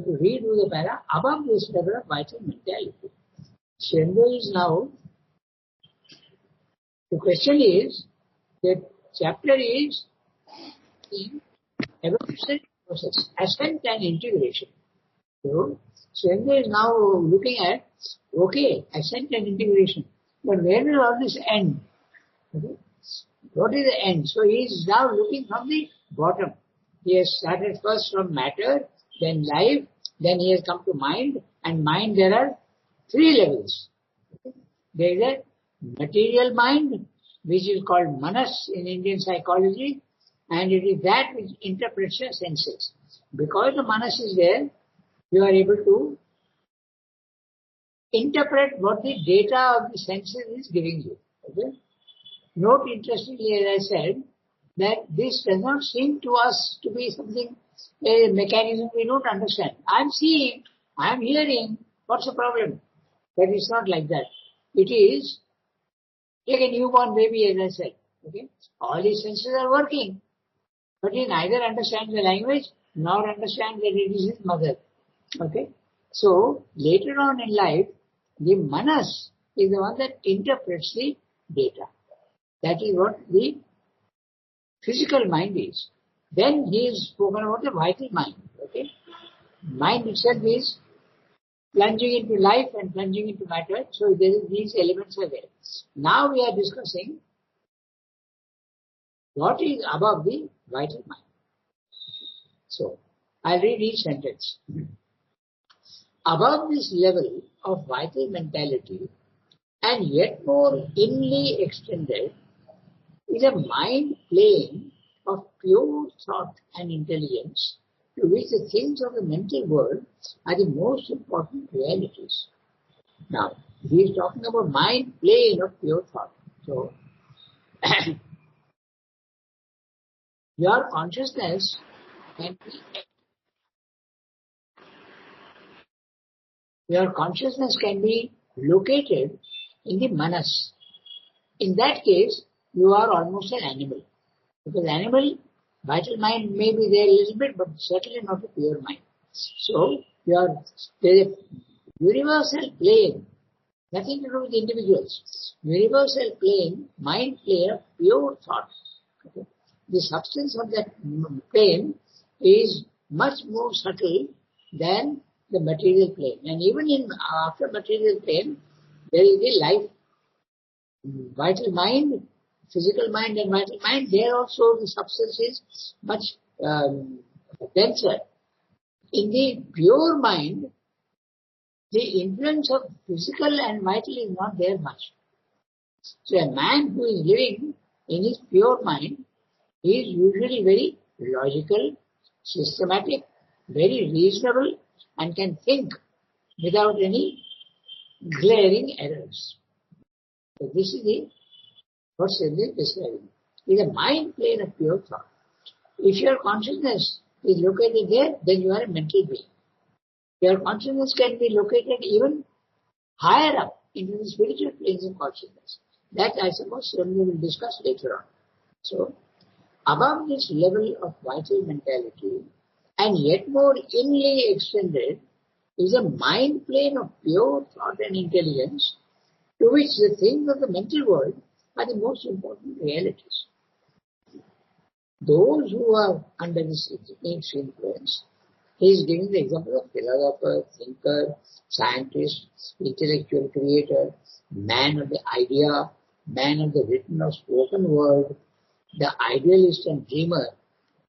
to redo the para above this level of vital mentality. Shendra is now, the question is, the chapter is in evolutionary process, ascent and integration. So, Shendra is now looking at, okay, ascent and integration. But where will all this end? Okay. What is the end? So he is now looking from the bottom. He has started first from matter, then life, then he has come to mind, and mind there are three levels. Okay. There is a material mind, which is called manas in Indian psychology, and it is that which interprets your senses. Because the manas is there, you are able to interpret what the data of the senses is giving you. Okay? Note interestingly, as I said, that this does not seem to us to be something, a mechanism we don't understand. I'm seeing, I'm hearing, what's the problem? But it's not like that. It is like a newborn baby, as I said. Okay? All these senses are working, but he neither understands the language nor understands that it is his mother. Okay? So, later on in life, the manas is the one that interprets the data. That is what the physical mind is. Then he is spoken about the vital mind. Okay? Mind itself is plunging into life and plunging into matter. So these elements are there. Now we are discussing what is above the vital mind. So, I'll read each sentence. Above this level of vital mentality, and yet more inly extended, is a mind plane of pure thought and intelligence, to which the things of the mental world are the most important realities. Now, he is talking about mind plane of pure thought. So, your consciousness can be located in the manas. In that case, you are almost an animal. Because animal, vital mind may be there a little bit, but certainly not a pure mind. So, there is a universal plane, nothing to do with individuals. Universal plane, mind plane of pure thought. Okay. The substance of that plane is much more subtle than the material plane. And even after material plane, there is the life, vital mind, physical mind and vital mind. There also the substance is much denser. In the pure mind, the influence of physical and vital is not there much. So a man who is living in his pure mind is usually very logical, systematic, very reasonable, and can think without any glaring errors. So this is what Sendra is describing. It is a mind plane of pure thought. If your consciousness is located there, then you are a mental being. Your consciousness can be located even higher up into the spiritual planes of consciousness. That I suppose Sendra will discuss later on. So, above this level of vital mentality, and yet more inly extended, is a mind plane of pure thought and intelligence, to which the things of the mental world are the most important realities. Those who are under this influence, he is giving the example of philosopher, thinker, scientist, intellectual creator, man of the idea, man of the written or spoken word, the idealist and dreamer,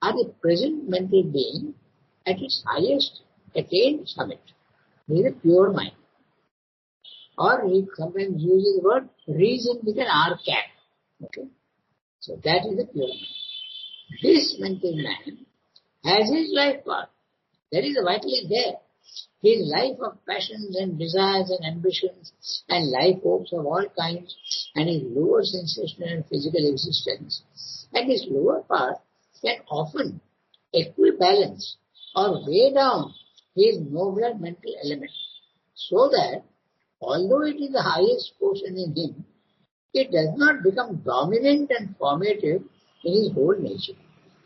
are the present mental being at its highest attained summit. This is a pure mind. Or he sometimes uses the word reason with an R cap. Okay? So that is the pure mind. This mental man has his life path. That is the vital is there. His life of passions and desires and ambitions and life hopes of all kinds, and his lower sensational and physical existence, and his lower part can often equibalance or weigh down his nobler mental element, so that although it is the highest portion in him, it does not become dominant and formative in his whole nature.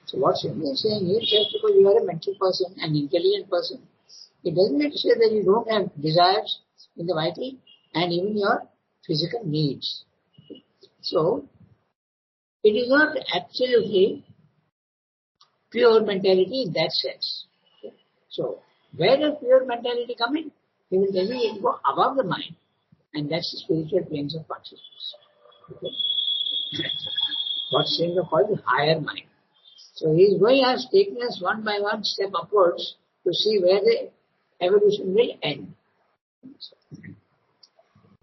So what Sendra is saying here, just because you are a mental person, an intelligent person, It doesn't mean to say that you don't have desires in the vital and even your physical needs. So, it is not absolutely pure mentality in that sense. Okay? So, where does pure mentality come in? He will tell you it will go above the mind, and that's the spiritual planes of consciousness. Okay? What Ranga calls the higher mind. So he is going as taking us one by one step upwards to see where the evolution will end.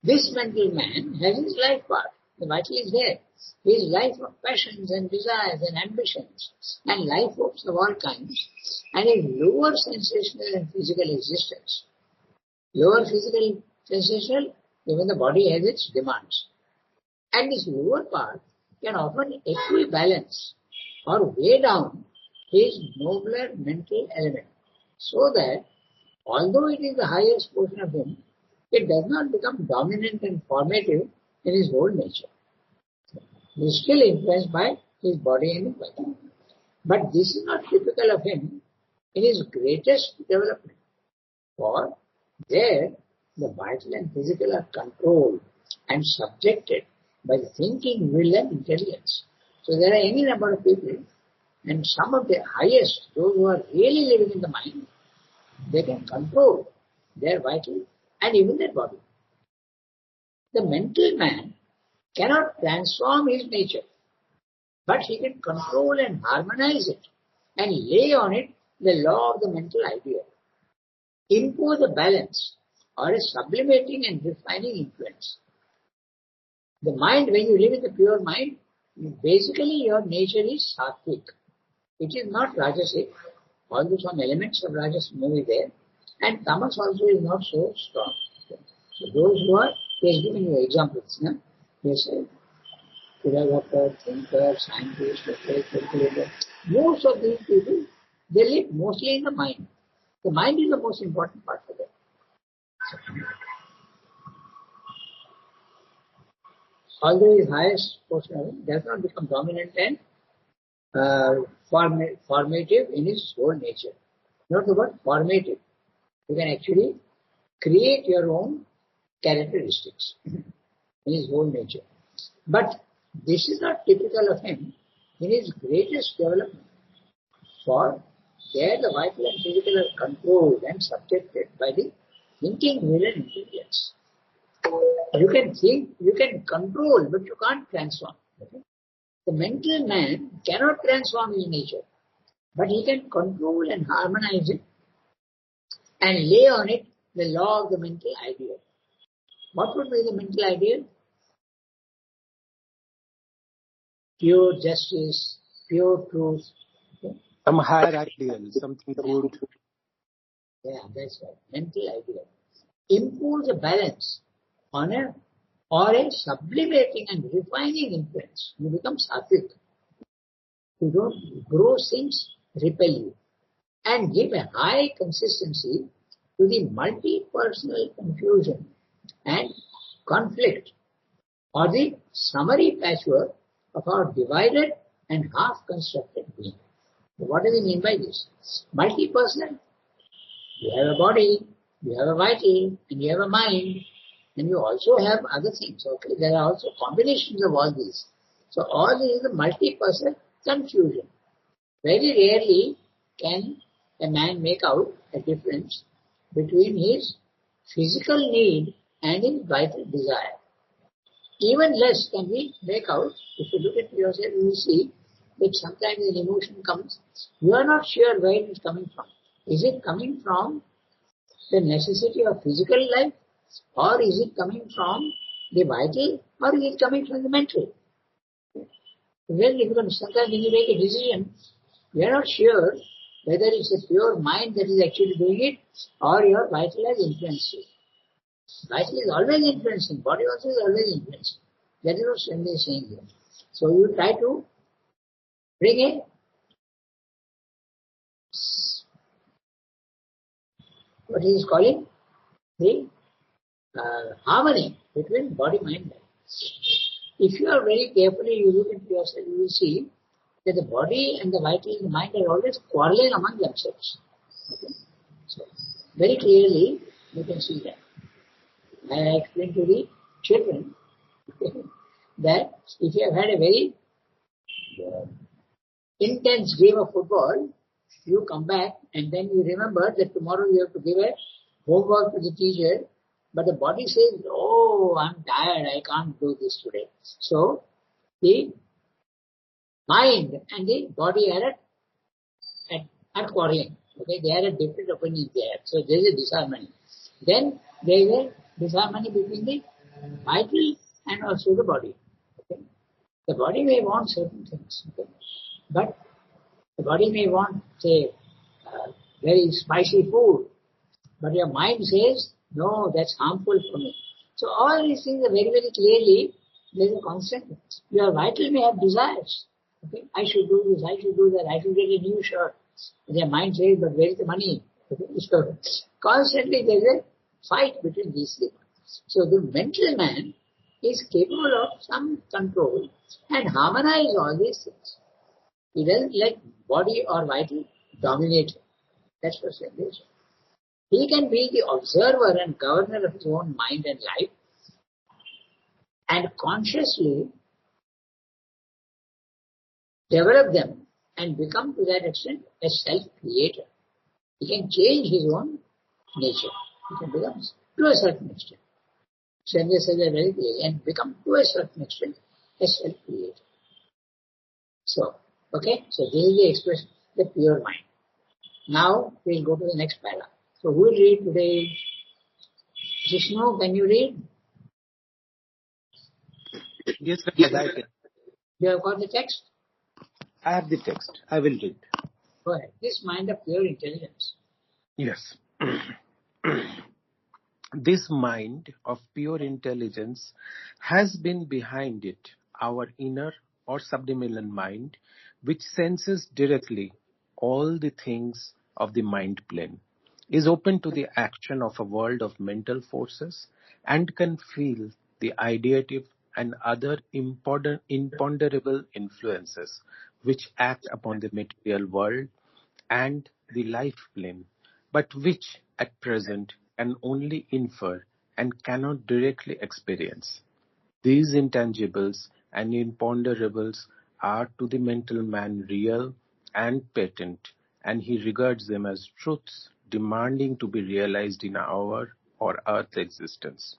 This mental man has his life path. The vital is there. His life of passions and desires and ambitions and life hopes of all kinds, and a lower sensational and physical existence. Lower physical sensational, even the body has its demands. And this lower part can often equibalance or weigh down his nobler mental element, so that although it is the highest portion of him, it does not become dominant and formative in his whole nature. He is still influenced by his body and his body. But this is not typical of him in his greatest development, for there the vital and physical are controlled and subjected by the thinking will and intelligence. So there are any number of people, and some of the highest, those who are really living in the mind, they can control their vital and even their body. The mental man cannot transform his nature, but he can control and harmonize it and lay on it the law of the mental idea, impose a balance or a sublimating and refining influence. The mind, when you live in the pure mind, basically your nature is sattvic. It is not rajasic, although some elements of rajas may be there, and tamas also is not so strong. So those who are, he has given you examples. No? He said, philosopher, thinker, scientist, calculator. Most of these people, they live mostly in the mind. The mind is the most important part for them. Although his highest portion of it does not become dominant and formative in his whole nature. Not the word formative. You can actually create your own characteristics in his whole nature. But this is not typical of him in his greatest development. For there the vital and physical are controlled and subjected by the thinking will and intelligence. You can think, you can control, but you can't transform. Okay? The mental man cannot transform his nature, but he can control and harmonize it and lay on it the law of the mental ideal. What would be the mental ideal? Pure justice, pure truth. Okay? Some higher ideal, something good. Yeah, that's right. Mental ideal. Impose a balance on a or a sublimating and refining influence. You become sattvic. You don't gross things repel you. And give a high consistency to the multi-personal confusion and conflict, or the summary patchwork of our divided and half-constructed being. So what does he mean by this? Multi-personal. You have a body, you have a vital, and you have a mind, and you also have other things. Okay, there are also combinations of all these. So all this is a multi-personal confusion. Very rarely can a man make out a difference between his physical need and his vital desire. Even less can we make out, if you look at yourself, you will see that sometimes an emotion comes, you are not sure where it is coming from. Is it coming from the necessity of physical life, or is it coming from the vital, or is it coming from the mental? Very difficult. Sometimes when you make a decision, you are not sure whether it's a pure mind that is actually doing it, or your vital has influenced you. Vital is always influencing, body also is always influencing. That is what Swami is saying here. So you try to bring a what he is calling the harmony between body, mind, and life. If you are very carefully, you look into yourself, you will see that the body and the vital and the mind are always quarreling among themselves. Okay? So, Very clearly, you can see that. I explained to the children that if you have had a very intense game of football, you come back and then you remember that tomorrow you have to give a homework to the teacher, but the body says, oh, I'm tired, I can't do this today. So the mind and the body are at quarreling. Okay, they are at different opinions there. So there is a disharmony. Then there is a disharmony between the vital and also the body. Okay? The body may want certain things, okay? But the body may want, say, very spicy food, but your mind says, no, that's harmful for me. So all these things are very, very clearly, there's a constant. Your vital may have desires. Okay? I should do this, I should do that, I should get a new shirt. Their mind says, but where is the money? Okay? So constantly there's a fight between these things. So the mental man is capable of some control and harmonize all these things. He doesn't let body or vital dominate him. That's what it is. He can be the observer and governor of his own mind and life and consciously develop them and become to that extent a self-creator. He can change his own nature. He can become to a certain extent. Sanjay says that very clearly, and become to a certain extent a self-creator. So, okay, so this is the expression, the pure mind. Now we'll go to the next paragraph. So who will read today? Vishnu, can you read? Yes, I can. You have got the text? I have the text. I will read. Go ahead. This mind of pure intelligence. Yes. This mind of pure intelligence has been behind it, our inner or subliminal mind, which senses directly all the things of the mind plane, is open to the action of a world of mental forces, and can feel the ideative and other imponderable influences which act upon the material world and the life plane, but which at present can only infer and cannot directly experience. These intangibles and imponderables are to the mental man real and patent, and he regards them as truths demanding to be realized in our or earth existence.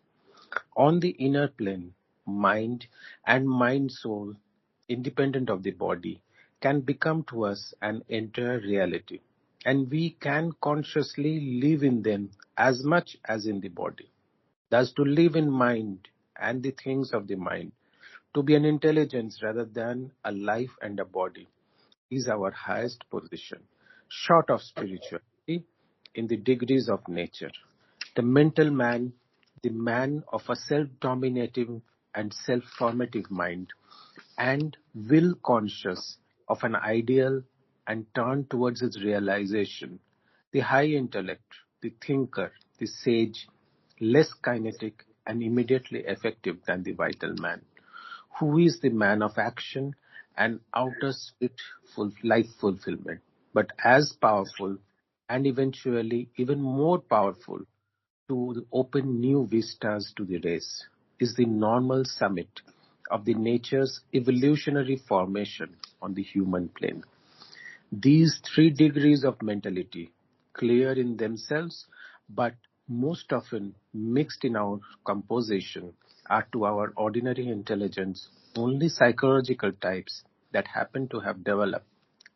On the inner plane, mind and mind-soul, independent of the body, can become to us an entire reality, and we can consciously live in them as much as in the body. Thus, to live in mind and the things of the mind, to be an intelligence rather than a life and a body, is our highest position, short of spirituality, in the degrees of nature. The mental man, the man of a self-dominating and self-formative mind, and will conscious of an ideal and turn towards its realization, the high intellect, the thinker, the sage, less kinetic and immediately effective than the vital man, who is the man of action and outer spirit life fulfillment, but as powerful and eventually even more powerful to open new vistas to the race, is the normal summit of the nature's evolutionary formation on the human plane. These three degrees of mentality, clear in themselves, but most often mixed in our composition, are to our ordinary intelligence only psychological types that happen to have developed,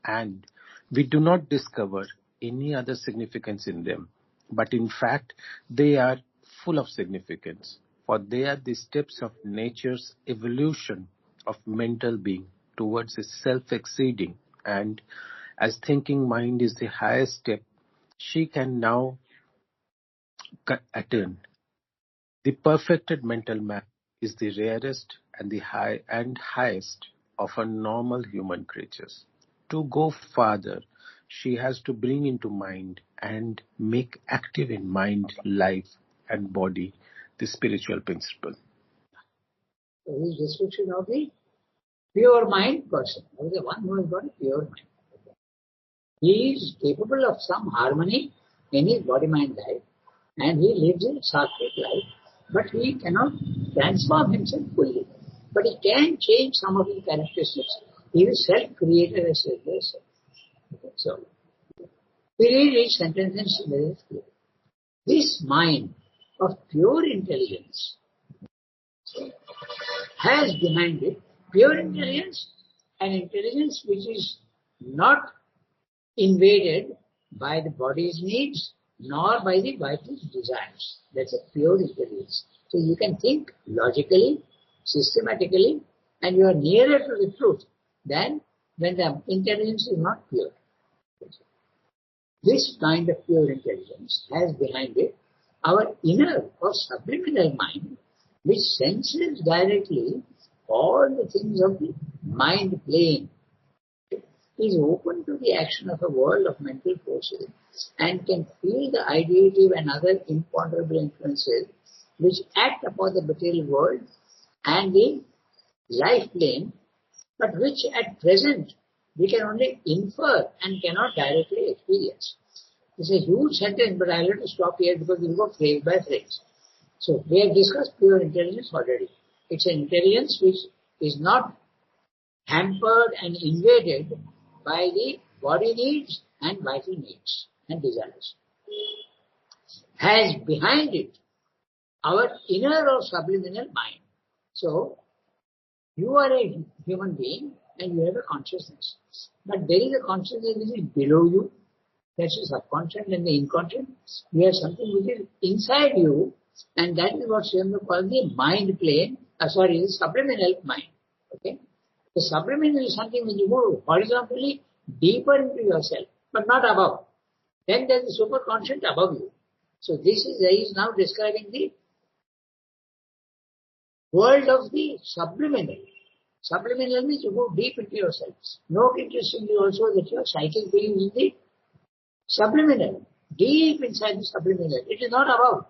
and we do not discover any other significance in them. But in fact, they are full of significance, for they are the steps of nature's evolution of mental being towards a self-exceeding, and as thinking mind is the highest step she can now attain. The perfected mental man is the rarest and the highest of our normal human creatures. To go farther, she has to bring into mind and make active in mind, life, and body the spiritual principle. So his description of the pure mind person, that is the one who has got a pure mind. He is capable of some harmony in his body-mind life, and he lives a sattvic life, but he cannot transform himself fully. But he can change some of his characteristics. He is self-created as self. Okay, so, we read each sentence and very clear. This mind of pure intelligence has behind it pure intelligence, an intelligence which is not invaded by the body's needs nor by the vital desires. That's a pure intelligence. So you can think logically, systematically, and you are nearer to the truth than when the intelligence is not pure. This kind of pure intelligence has behind it our inner or subliminal mind, which senses directly all the things of the mind plane, is open to the action of a world of mental forces and can feel the ideative and other imponderable influences which act upon the material world and the life plane, but which at present we can only infer and cannot directly experience. It's a huge sentence, but I'll have to stop here because we'll go phrase by phrase. So we have discussed pure intelligence already. It's an intelligence which is not hampered and invaded by the body needs and vital needs and desires. Has behind it our inner or subliminal mind. So, you are a human being and you have a consciousness. But there is a consciousness which is below you. That's the subconscious and the inconscient. You have something which is inside you, and that is what Sriyamda calls the mind plane, the subliminal mind. Okay? The subliminal is something when you go horizontally deeper into yourself, but not above. Then there is the superconscious above you. So he is now describing the world of the subliminal. Subliminal means you go deep into yourself. Note interestingly also that your psychic being is in the subliminal, deep inside the subliminal. It is not above.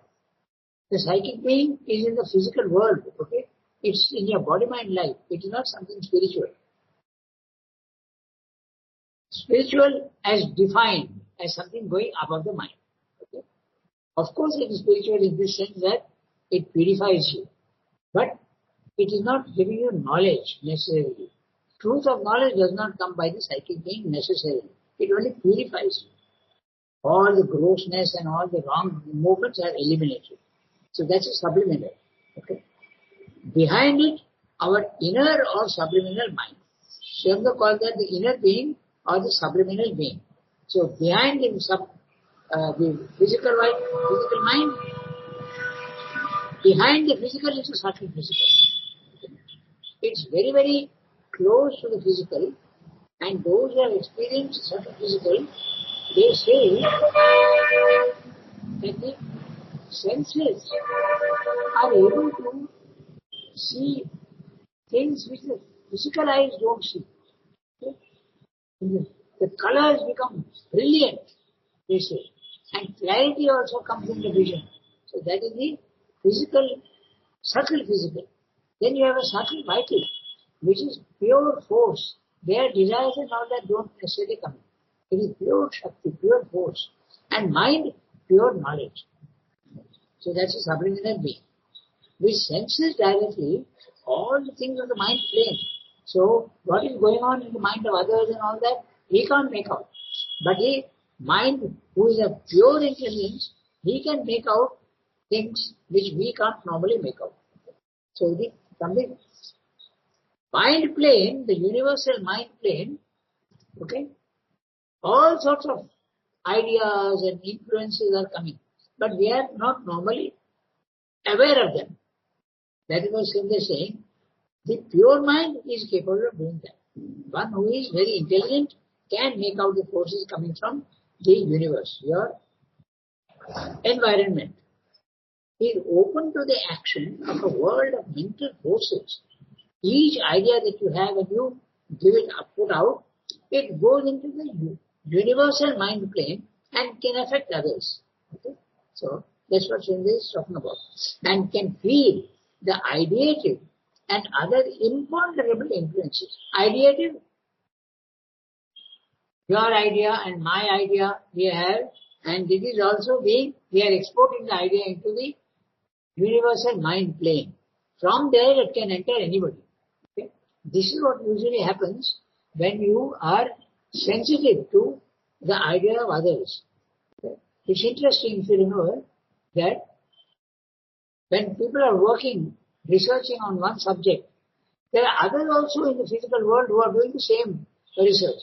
The psychic being is in the physical world, okay? It's in your body-mind life. It is not something spiritual. Spiritual as defined as something going above the mind. Okay? Of course it is spiritual in this sense that it purifies you. But it is not giving you knowledge necessarily. Truth of knowledge does not come by the psychic being necessarily. It only purifies you. All the grossness and all the wrong movements are eliminated. So that's a subliminal. Okay? Behind it, our inner or subliminal mind. Sriyamda calls that the inner being or the subliminal being. So behind the physical mind, behind the physical is the subtle physical. It's very, very close to the physical, and those who have experienced subtle physical, they say that the senses are able to see things which the physical eyes don't see. Okay? The colors become brilliant, they say, and clarity also comes in the vision. So that is the physical, subtle physical. Then you have a subtle vital, which is pure force. Their desires and all that don't necessarily come. It is pure Shakti, pure force. And mind, pure knowledge. So that's a subliminal being, which senses directly all the things of the mind plane. So what is going on in the mind of others and all that, he can't make out. But the mind, who is a pure intelligence, he can make out things which we can't normally make out. So from the mind plane, the universal mind plane, okay, all sorts of ideas and influences are coming. But we are not normally aware of them. That is what Sriyamda is saying. The pure mind is capable of doing that. One who is very intelligent can make out the forces coming from the universe, your environment. He is open to the action of a world of mental forces. Each idea that you have and you give it put out, it goes into the universal mind plane and can affect others. Okay? So that's what Sriyamda is talking about. And can feel the ideative and other imponderable influences. Ideative, your idea and my idea, we have And it is also we are exporting the idea into the universal mind plane. From there it can enter anybody. Okay? This is what usually happens when you are sensitive to the idea of others. Okay? It's interesting if you remember that when people are working, researching on one subject, there are others also in the physical world who are doing the same research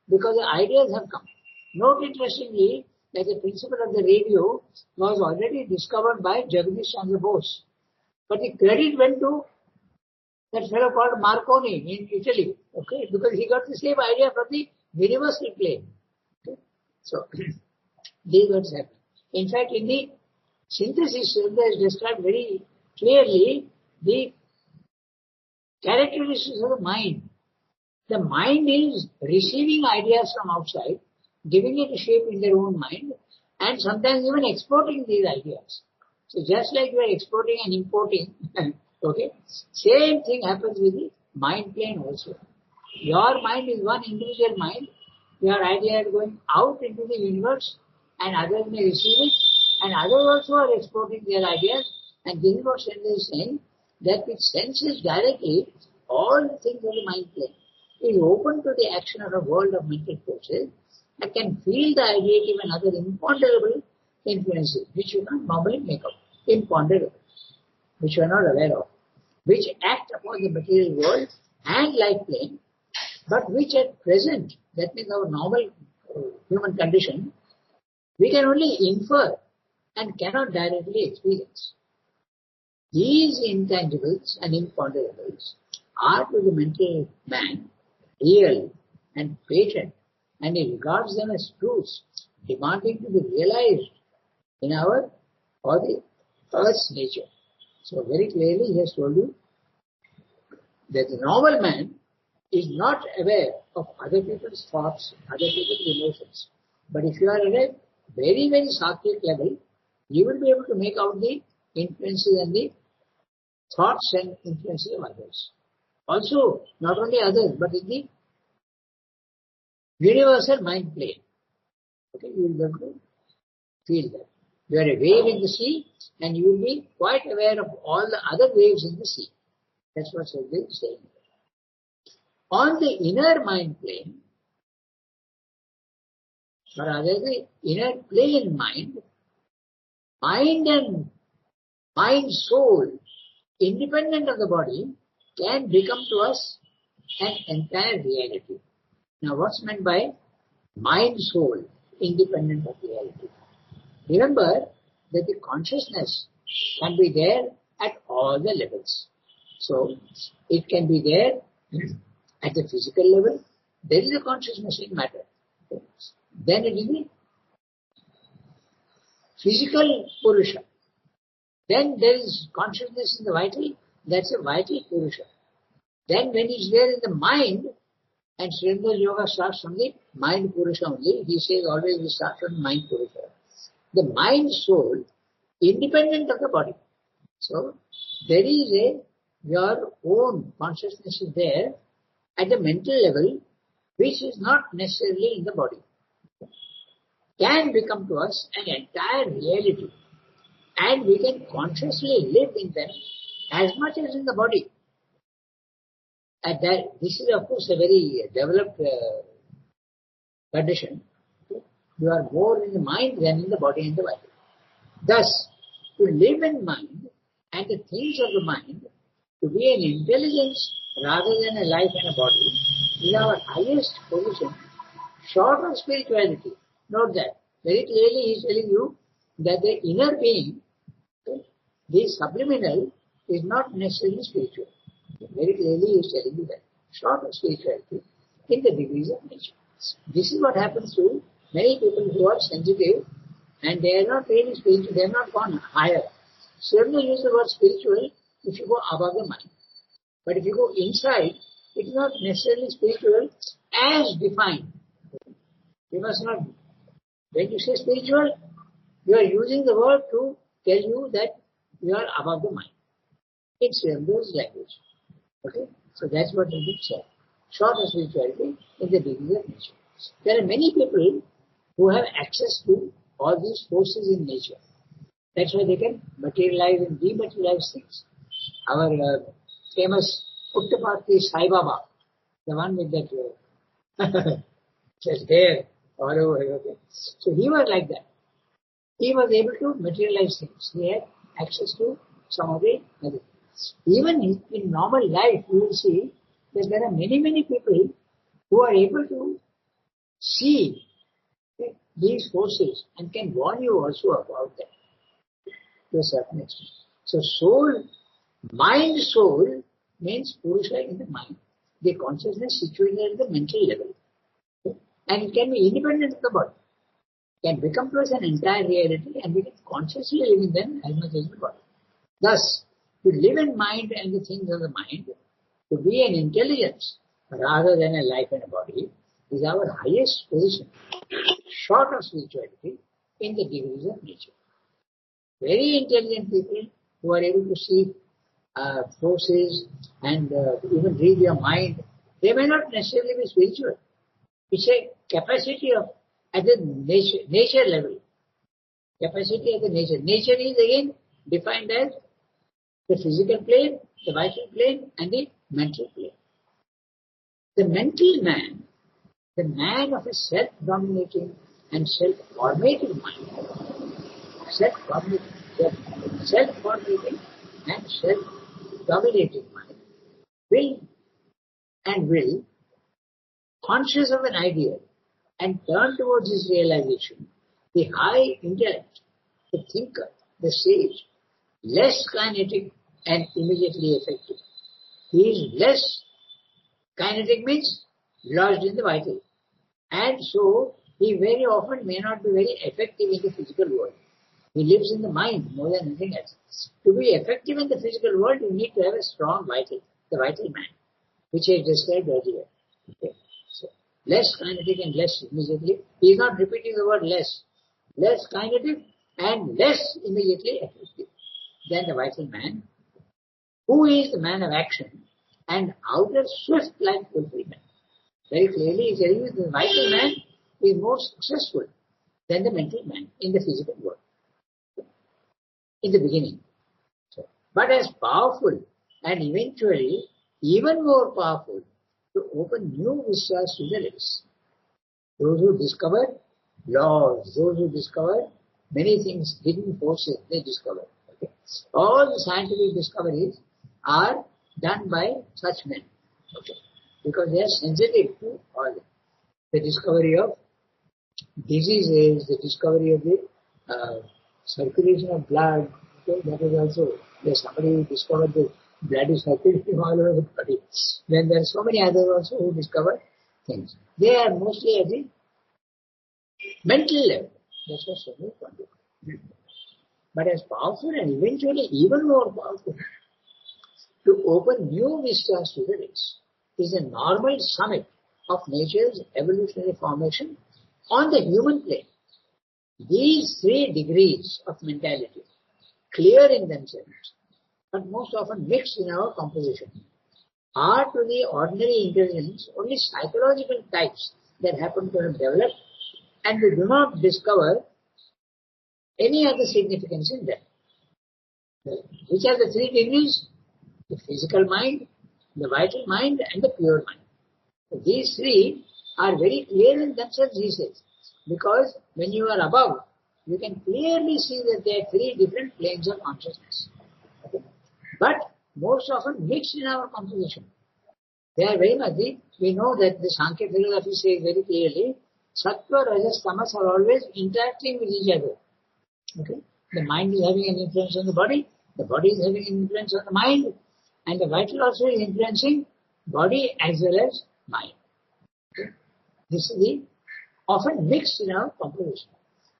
because the ideas have come. Note interestingly that the principle of the radio was already discovered by Jagadish Chandra Bose. But the credit went to that fellow called Marconi in Italy, okay, because he got the same idea from the universal plane. Okay? So, these words happen. In fact, in the synthesis, Ranga has described very clearly the characteristics of the mind. The mind is receiving ideas from outside, giving it a shape in their own mind, and sometimes even exporting these ideas. So just like you are exporting and importing, okay, same thing happens with the mind plane also. Your mind is one individual mind, your idea is going out into the universe, and others may receive it, and others also are exporting their ideas, and this is what Shendra is saying, that which senses directly all the things of the mind plane is open to the action of a world of mental forces and can feel the ideative and other imponderable influences which you can't normally make out. Imponderable, which you are not aware of, which act upon the material world and life plane, but which at present, that means our normal human condition, we can only infer and cannot directly experience. These intangibles and imponderables are to the mental man real and patent, and he regards them as truths demanding to be realized in our or the Earth's nature. So very clearly he has told you that the normal man is not aware of other people's thoughts, other people's emotions. But if you are at a very, very sattvic level, you will be able to make out the influences and the thoughts and influences of others. Also, not only others, but in the universal mind plane. Okay, you will be able to feel that. You are a wave in the sea, and you will be quite aware of all the other waves in the sea. That's what Shendra is saying. On the inner mind plane, or rather the inner plane mind and mind soul, independent of the body, can become to us an entire reality. Now what's meant by mind soul, independent of reality? Remember that the consciousness can be there at all the levels. So it can be there at the physical level. There is a consciousness in matter. Then it is the physical Purusha. Then there is consciousness in the vital. That's a vital Purusha. Then when it's there in the mind, and Srendra's yoga starts from the mind Purusha only. He says always we start from mind Purusha. The mind soul, independent of the body. So there is your own consciousness is there at the mental level, which is not necessarily in the body. Can become to us an entire reality. And we can consciously live in them as much as in the body. And that, this is of course a very developed condition. You are more in the mind than in the body and the body. Thus, to live in mind and the things of the mind, to be an intelligence rather than a life and a body, is our highest position, short of spirituality. Note that. Very clearly he is telling you that the inner being, the subliminal, is not necessarily spiritual. Very clearly he is telling you that. Short of spirituality in the degrees of nature. This is what happens to many people who are sensitive and they are not really spiritual, they have not gone higher. Certainly use the word spiritual if you go above the mind. But if you go inside, it is not necessarily spiritual as defined. You must not, when you say spiritual, you are using the word to tell you that you are above the mind. It's Srendra's language. Okay? So that's what it said. Short of spirituality in the degree of nature. There are many people who have access to all these forces in nature. That's why they can materialize and dematerialize things. Our famous Puttaparthi Sai Baba, the one with that just hair all over. Okay. So he was like that. He was able to materialize things. He had access to some of the other. Even in normal life, you will see that there are many, many people who are able to see these forces and can warn you also about them to a certain extent. So soul, mind soul means Purusha in the mind. The consciousness situated at the mental level. Okay? And it can be independent of the body. Can become to us an entire reality and we can consciously live in them as much as the body. Thus, to live in mind and the things of the mind, to be an intelligence rather than a life and a body, is our highest position, short of spirituality, in the degrees of nature. Very intelligent people who are able to see forces and even read your mind, they may not necessarily be spiritual. It's a capacity of at the nature level. Capacity at the nature. Nature is again defined as the physical plane, the vital plane, and the mental plane. The mental man, the man of a self-dominating and self-formating mind, self-formating and self-dominating mind, will, conscious of an ideal, and turn towards his realization, the high intellect, the thinker, the sage, less kinetic and immediately effective. He is less kinetic means lodged in the vital. And so he very often may not be very effective in the physical world. He lives in the mind more than anything else. To be effective in the physical world, you need to have a strong vital, the vital man, which I described earlier. Okay. So, less kinetic and less immediately. He is not repeating the word less. Less kinetic and less immediately effective than the vital man, who is the man of action and outer swift life fulfillment. Very clearly he tells you the vital man is more successful than the mental man in the physical world. In the beginning. So, but as powerful and eventually even more powerful to open new vistas to the race. Those who discover laws, those who discover many things, hidden forces, they discover. Okay. All the scientific discoveries are done by such men. Okay. Because they are sensitive to all the discovery of diseases, the discovery of the circulation of blood. Okay, that is also, there's somebody who discovered the blood is circulating all over the body. Then there are so many others also who discover things. They are mostly at the mental level. That's what Swami pointed out. But as powerful and eventually even more powerful to open new vistas to the race is a normal summit of nature's evolutionary formation on the human plane. These 3 degrees of mentality, clear in themselves, but most often mixed in our composition, are to the ordinary intelligence only psychological types that happen to have developed, and we do not discover any other significance in them. Which are the 3 degrees? The physical mind, the vital mind, and the pure mind. So these 3 are very clear in themselves, he says, because when you are above, you can clearly see that there are 3 different planes of consciousness. Okay? But most often mixed in our composition. They are very much, we know that the Sankhya philosophy says very clearly, Sattva, Rajas, Tamas are always interacting with each other. Okay? The mind is having an influence on the body is having an influence on the mind, and the vital also is influencing body as well as mind. Okay? This is the often mixed in our composition.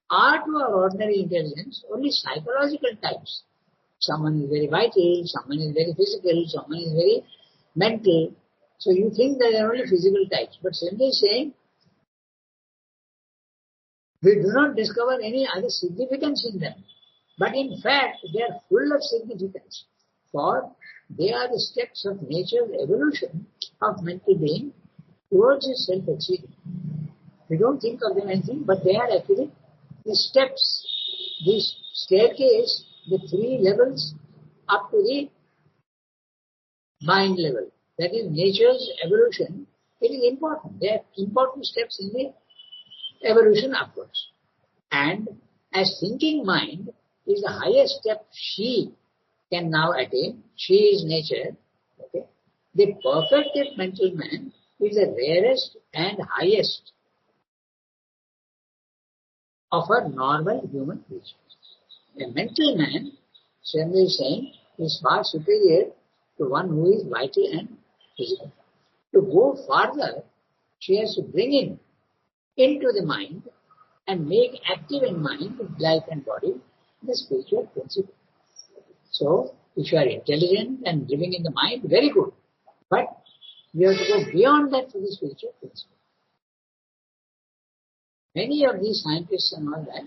Are to our ordinary intelligence only psychological types. Someone is very vital, someone is very physical, someone is very mental. So you think that they are only physical types. But simply saying, we do not discover any other significance in them. But in fact, they are full of significance. For they are the steps of nature's evolution of mental being towards its self-exceeding. We don't think of them anything, but they are actually the steps, this staircase, the 3 levels up to the mind level. That is nature's evolution. It is important. They are important steps in the evolution upwards. And as thinking mind is the highest step she can now attain. She is nature. Okay. The perfected mental man is the rarest and highest of a normal human creature. A mental man, Swami is saying, is far superior to one who is vital and physical. To go farther, she has to bring in into the mind and make active in mind, life and body, the spiritual principle. So, if you are intelligent and living in the mind, very good. But you have to go beyond that for the spiritual principle. Many of these scientists and all that,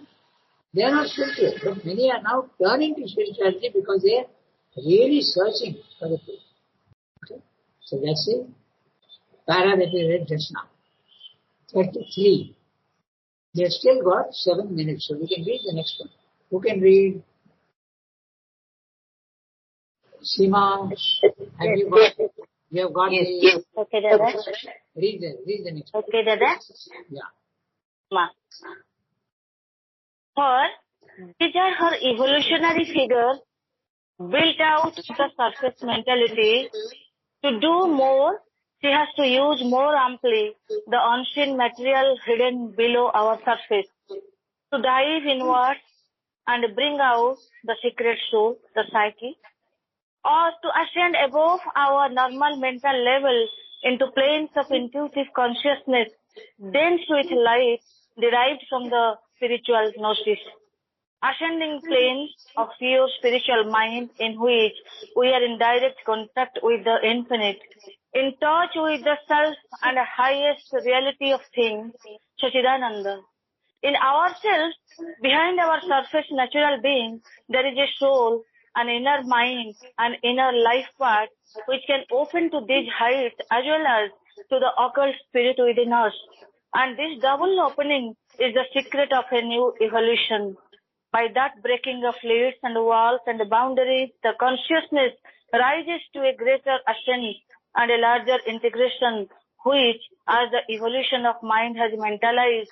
they are not spiritual, but many are now turning to spirituality because they are really searching for the truth. Okay? So that's the para that we read just now. 33. They have still got 7 minutes, so we can read the next one. Who can read? Seema, have you got? You have got the. Yes. Okay, Dada. Read the next one. Okay, Dada. Yeah. Ma. These are her evolutionary figures built out the surface mentality. To do more, she has to use more amply the unseen material hidden below our surface. To dive inwards and bring out the secret soul, the psyche, or to ascend above our normal mental level into planes of intuitive consciousness, dense with light derived from the spiritual gnosis. Ascending planes of pure spiritual mind in which we are in direct contact with the infinite, in touch with the self and the highest reality of things, Sachidananda. In ourselves, behind our surface natural being, there is a soul, an inner mind, an inner life path, which can open to these heights as well as to the occult spirit within us. And this double opening is the secret of a new evolution. By that breaking of limits and walls and boundaries, the consciousness rises to a greater ascent and a larger integration, which, as the evolution of mind has mentalized,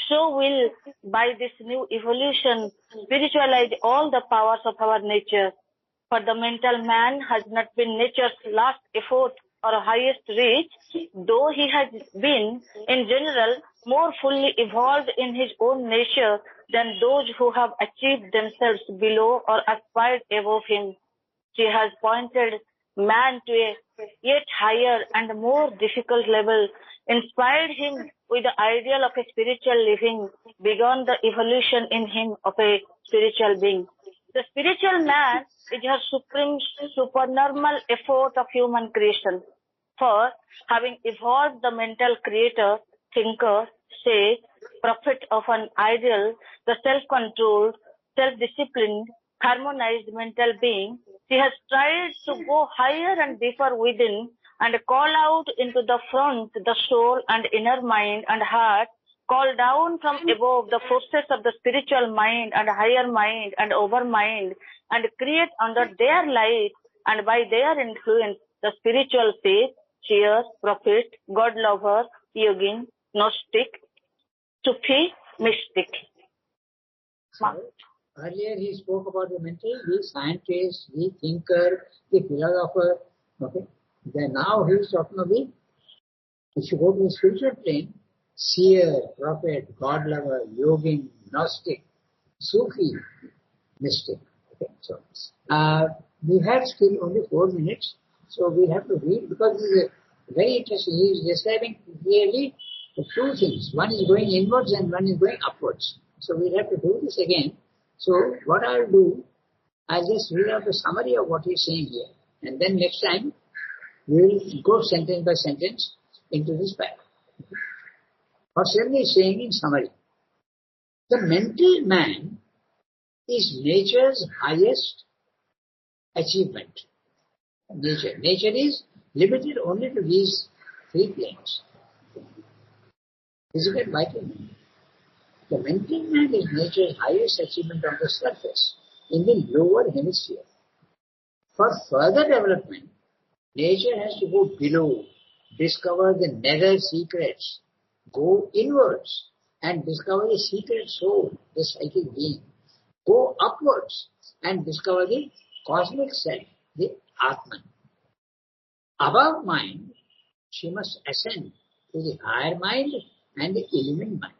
so will, by this new evolution, spiritualize all the powers of our nature. For the mental man has not been nature's last effort or highest reach, though he has been, in general, more fully evolved in his own nature than those who have achieved themselves below or aspired above him. She has pointed man to a yet higher and more difficult level, inspired him with the ideal of a spiritual living, begun the evolution in him of a spiritual being. The spiritual man is her supreme supernormal effort of human creation. For, having evolved the mental creator, thinker, sage, prophet of an ideal, the self-controlled, self-disciplined, harmonized mental being, she has tried to go higher and deeper within and call out into the front the soul and inner mind and heart, call down from above the forces of the spiritual mind and higher mind and overmind, and create under their light and by their influence the spiritual sage, seer, prophet, God lover, yogin, gnostic, Sufi, mystic. So, earlier he spoke about the mental, the scientist, the thinker, the philosopher. Okay. Then now he is talking of the, if you go to the spiritual plane, seer, prophet, God lover, yogin, gnostic, Sufi, mystic. Okay. So, we have still only 4 minutes, so we have to read because this is very interesting. He is describing clearly the 2 things. One is going inwards and one is going upwards. So we'll have to do this again. So what I'll do, I'll just read out the summary of what he's saying here. And then next time, we'll go sentence by sentence into this paragraph. What Swami is saying in summary. The mental man is nature's highest achievement. Nature. Nature is limited only to these 3 planes. Physical, vital. The mental man is nature's highest achievement on the surface, in the lower hemisphere. For further development, nature has to go below, discover the nether secrets, go inwards and discover the secret soul, the psychic being. Go upwards and discover the cosmic self, the Atman. Above mind, she must ascend to the higher mind and the illumined mind.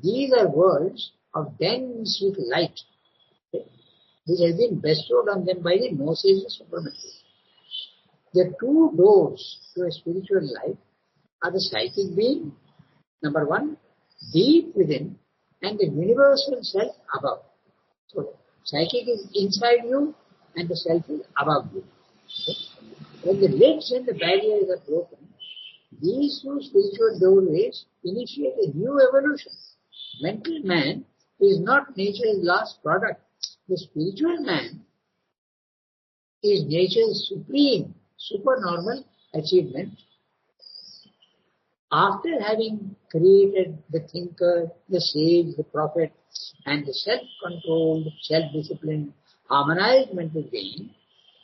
These are worlds of dense with light, which has been bestowed on them by the Gnosis Supremacy. The two doors to a spiritual life are the psychic being, number one, deep within, and the universal self above. So, psychic is inside you and the self is above you. Okay? When the lids and the barriers are broken, these two spiritual doorways initiate a new evolution. Mental man is not nature's last product. The spiritual man is nature's supreme, supernormal achievement. After having created the thinker, the sage, the prophet, and the self-controlled, self-disciplined, harmonized mental being,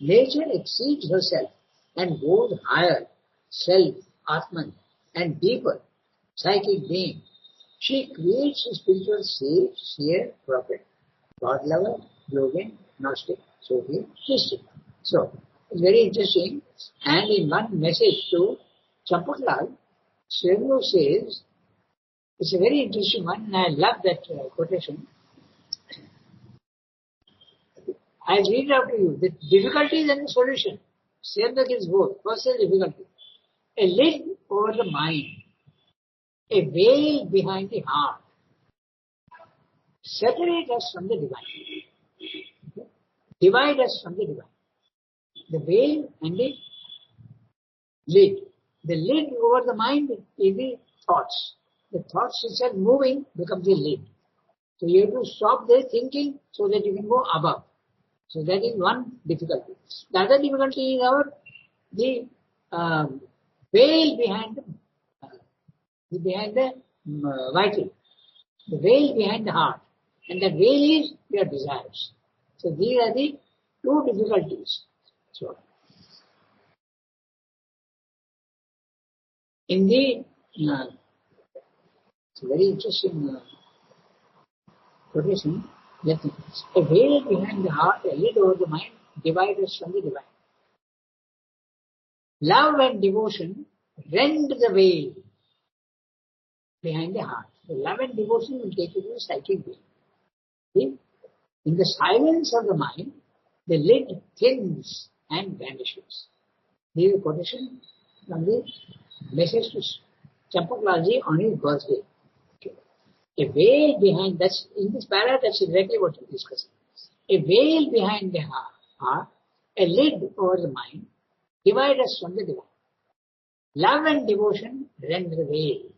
nature exceeds herself and goes higher, self, Atman, and deeper, psychic being. She creates a spiritual sage, seer, prophet, God-lover, yogin, Gnostic, Soviet, mystic. So, it's very interesting. And in one message to Champaklal, Srinu says, it's a very interesting one, and I love that quotation. I read it out to you. The difficulties and the solution. Srinu gives both. First is difficulty. A lid over the mind. A veil behind the heart. Separate us from the divine. Divide us from the divine. The veil and the lid. The lid over the mind is the thoughts. The thoughts which are moving becomes a lid. So you have to stop their thinking so that you can go above. So that is one difficulty. The other difficulty is the veil behind the vital. The veil behind the heart. And that veil is your desires. So these are the two difficulties. So in the it's a very interesting quotation. A veil behind the heart, a lid over the mind, divide us from the divine. Love and devotion rend the veil behind the heart. The love and devotion will take you to the psychic being. See? In the silence of the mind, the lid thins and vanishes. This is a quotation from the message to Champaklal on his birthday. Okay. A veil behind, that's in this para, that's exactly what we're discussing. A veil behind the heart, a lid over the mind, divide us from the divine. Love and devotion rend the veil.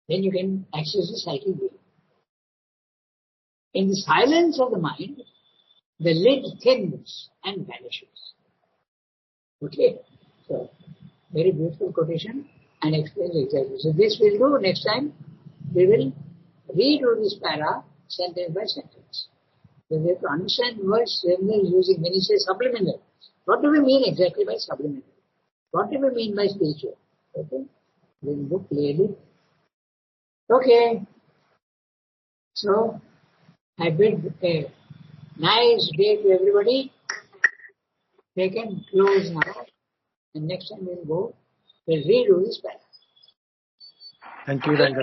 Then you can access the psychic being. In the silence of the mind, the lid thins and vanishes. Okay? So, very beautiful quotation and explains exactly. So this we'll do next time. We will read over this para sentence by sentence. So we have to understand words Ranga is using when he says subliminal. What do we mean exactly by subliminal? What do we mean by spiritual? Okay? We will look clearly. Okay. So, I bid a nice day to everybody. They can close now. And next time we'll read over this para. Thank you, Ranga.